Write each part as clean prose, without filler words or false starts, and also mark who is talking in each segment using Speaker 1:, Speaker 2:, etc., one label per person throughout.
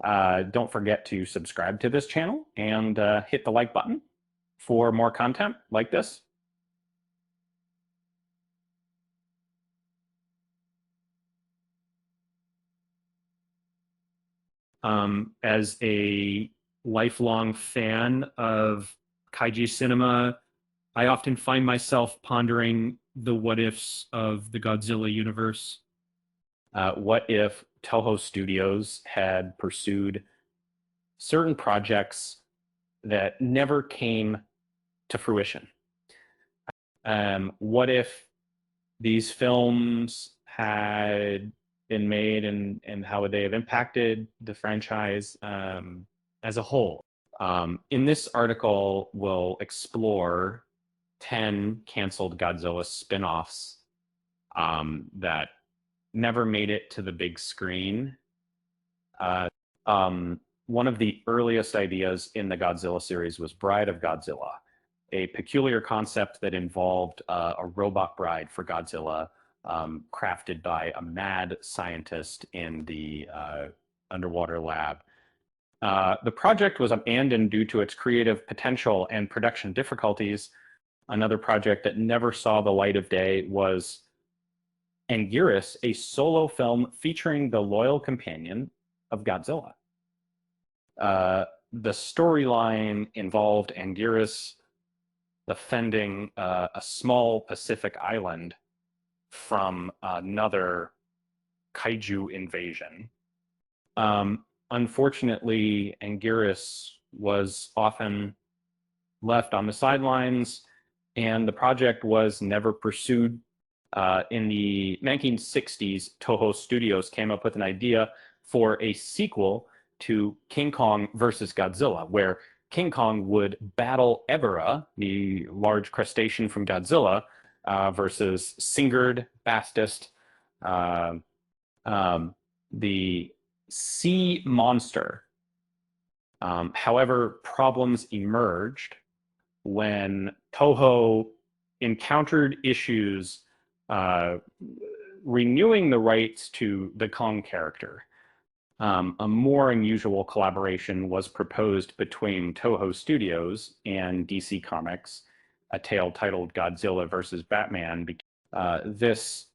Speaker 1: Don't forget to subscribe to this channel and hit the like button for more content like this. As a lifelong fan of kaiju cinema, I often find myself pondering the what ifs of the Godzilla universe. What if Toho Studios had pursued certain projects that never came to fruition? What if these films had been made, and how would they have impacted the franchise as a whole? In this article, we'll explore 10 canceled Godzilla spin-offs that never made it to the big screen. Uh, One of the earliest ideas in the Godzilla series was Bride of Godzilla, a peculiar concept that involved a robot bride for Godzilla, crafted by a mad scientist in the underwater lab. The project was abandoned due to its creative potential and production difficulties. Another project that never saw the light of day was Anguirus, a solo film featuring the loyal companion of Godzilla. The storyline involved Anguirus defending a small Pacific island from another kaiju invasion. Unfortunately, Anguirus was often left on the sidelines, and the project was never pursued. In the 1960s, Toho Studios came up with an idea for a sequel to King Kong versus Godzilla, where King Kong would battle Ebirah, the large crustacean from Godzilla, versus Sigurd Bastist, the sea monster. However, problems emerged when Toho encountered issues renewing the rights to the Kong character. A more unusual collaboration was proposed between Toho Studios and DC Comics, a tale titled Godzilla vs. Batman. This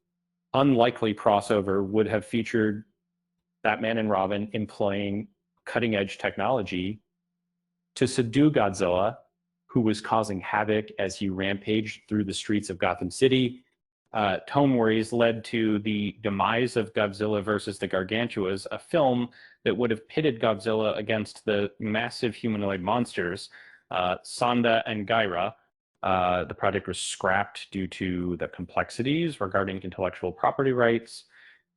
Speaker 1: unlikely crossover would have featured Batman and Robin employing cutting-edge technology to subdue Godzilla, who was causing havoc as he rampaged through the streets of Gotham City. Tone worries led to the demise of Godzilla versus the Gargantuas, a film that would have pitted Godzilla against the massive humanoid monsters, Sonda and Gyra. The project was scrapped due to the complexities regarding intellectual property rights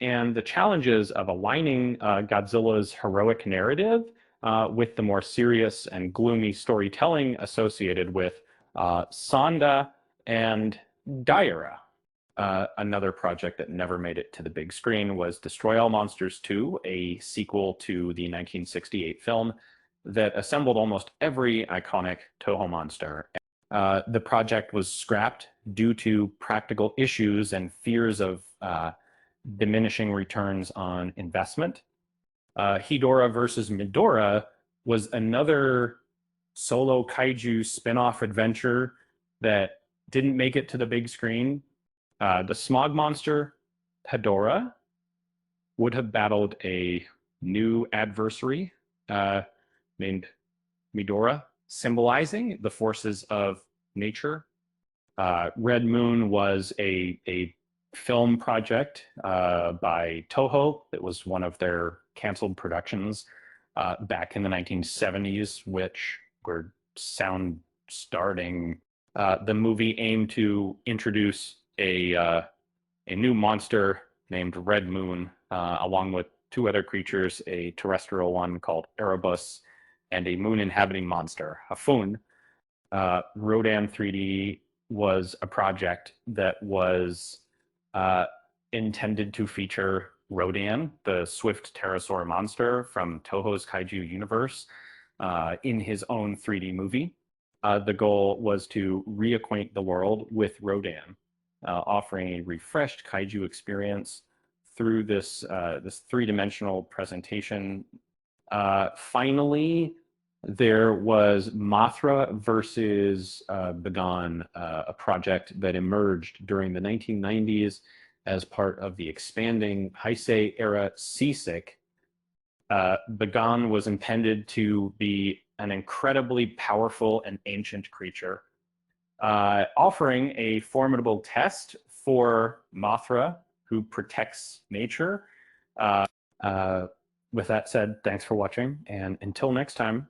Speaker 1: and the challenges of aligning Godzilla's heroic narrative with the more serious and gloomy storytelling associated with Sonda and Gyra. Another project that never made it to the big screen was Destroy All Monsters 2, a sequel to the 1968 film that assembled almost every iconic Toho monster. The project was scrapped due to practical issues and fears of diminishing returns on investment. Hedorah versus Medora was another solo kaiju spin-off adventure that didn't make it to the big screen. The smog monster, Hedorah, would have battled a new adversary named Medora, symbolizing the forces of nature. Red Moon was a film project by Toho that was one of their canceled productions back in the 1970s, which were sound starting. The movie aimed to introduce a new monster named Red Moon, along with two other creatures, a terrestrial one called Erebus, and a moon-inhabiting monster, Hafun. Rodan 3D was a project that was intended to feature Rodan, the swift pterosaur monster from Toho's kaiju universe, in his own 3D movie. The goal was to reacquaint the world with Rodan, offering a refreshed kaiju experience through this three-dimensional presentation. Finally, there was Mothra versus Begon, a project that emerged during the 1990s as part of the expanding Heisei era Seasick. Begon was intended to be an incredibly powerful and ancient creature, offering a formidable test for Mothra, who protects nature. Uh, with that said, thanks for watching, and until next time,